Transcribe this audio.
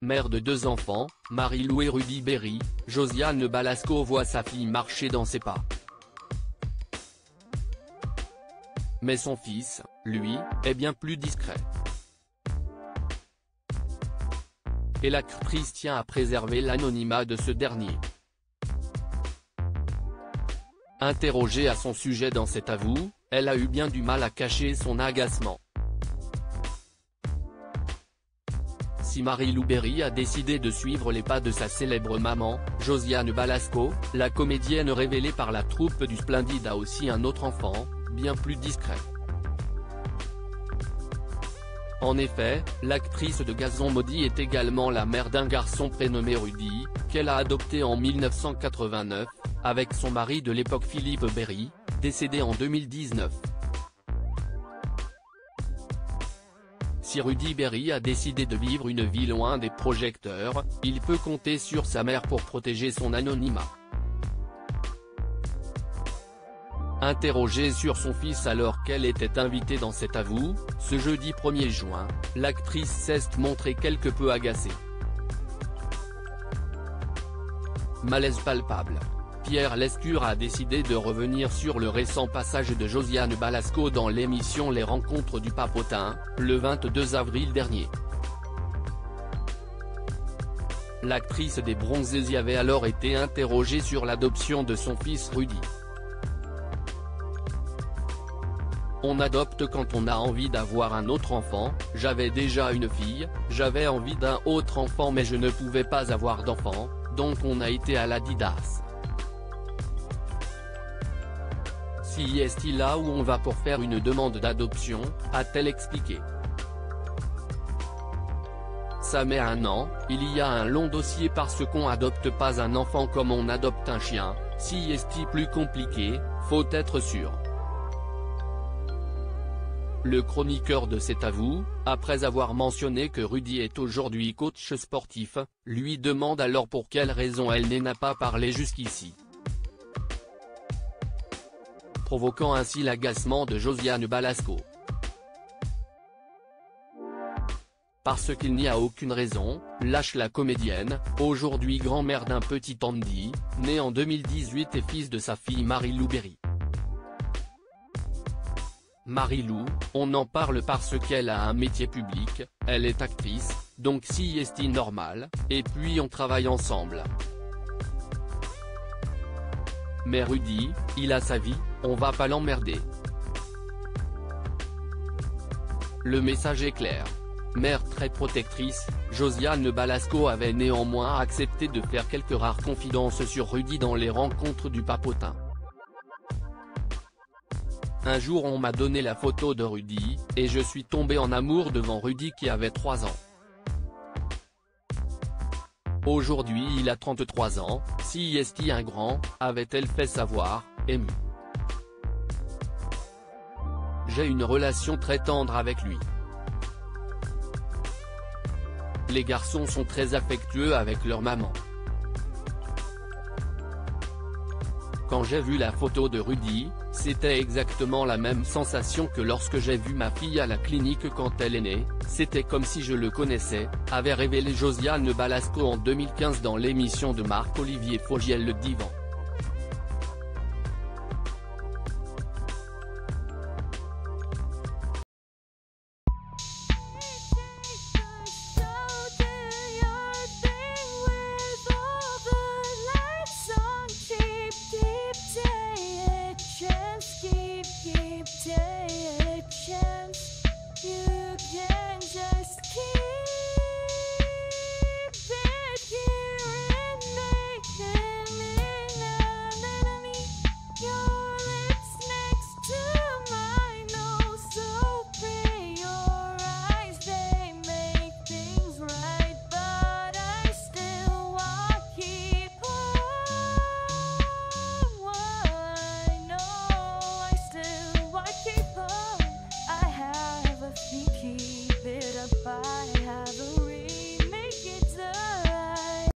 mère de 2 enfants, Marie-Lou et Rudy Berry, Josiane Balasco voit sa fille marcher dans ses pas. Mais son fils, lui, est bien plus discret. Et l'actrice tient à préserver l'anonymat de ce dernier. Interrogée à son sujet dans cet avou, elle a eu bien du mal à cacher son agacement. Si Marie-Lou Berry a décidé de suivre les pas de sa célèbre maman, Josiane Balasco, la comédienne révélée par la troupe du Splendide a aussi un autre enfant, bien plus discret. En effet, l'actrice de Gazon Maudit est également la mère d'un garçon prénommé Rudy, qu'elle a adopté en 1989, avec son mari de l'époque Philippe Berry, décédé en 2019. Si Rudy Berry a décidé de vivre une vie loin des projecteurs, il peut compter sur sa mère pour protéger son anonymat. Interrogée sur son fils alors qu'elle était invitée dans cet avou, ce jeudi 1er juin, l'actrice s'est montrée quelque peu agacée. Malaise palpable. Pierre Lescure a décidé de revenir sur le récent passage de Josiane Balasco dans l'émission Les Rencontres du Papotin, le 22 avril dernier. L'actrice des Bronzés y avait alors été interrogée sur l'adoption de son fils Rudy. On adopte quand on a envie d'avoir un autre enfant, j'avais déjà une fille, j'avais envie d'un autre enfant mais je ne pouvais pas avoir d'enfant, donc on a été à l'Adidas. Si est là où on va pour faire une demande d'adoption, a-t-elle expliqué. Ça met 1 an, il y a un long dossier parce qu'on adopte pas un enfant comme on adopte un chien, si est plus compliqué, faut être sûr. Le chroniqueur de cet avou, après avoir mentionné que Rudy est aujourd'hui coach sportif, lui demande alors pour quelle raison elle n'a pas parlé jusqu'ici. Provoquant ainsi l'agacement de Josiane Balasco. Parce qu'il n'y a aucune raison, lâche la comédienne, aujourd'hui grand-mère d'un petit Andy, né en 2018 et fils de sa fille Marie-Lou Berry. Marie-Lou, on en parle parce qu'elle a un métier public, elle est actrice, donc si est normal, et puis on travaille ensemble. Mais Rudy, il a sa vie, on va pas l'emmerder. Le message est clair. Mère très protectrice, Josiane Balasco avait néanmoins accepté de faire quelques rares confidences sur Rudy dans les Rencontres du Papotin. Un jour on m'a donné la photo de Rudy, et je suis tombé en amour devant Rudy qui avait 3 ans. Aujourd'hui il a 33 ans, si est un grand, avait-elle fait savoir, émue. J'ai une relation très tendre avec lui. Les garçons sont très affectueux avec leur maman. Quand j'ai vu la photo de Rudy, c'était exactement la même sensation que lorsque j'ai vu ma fille à la clinique quand elle est née, c'était comme si je le connaissais, avait révélé Josiane Balasco en 2015 dans l'émission de Marc-Olivier Fogiel Le Divan.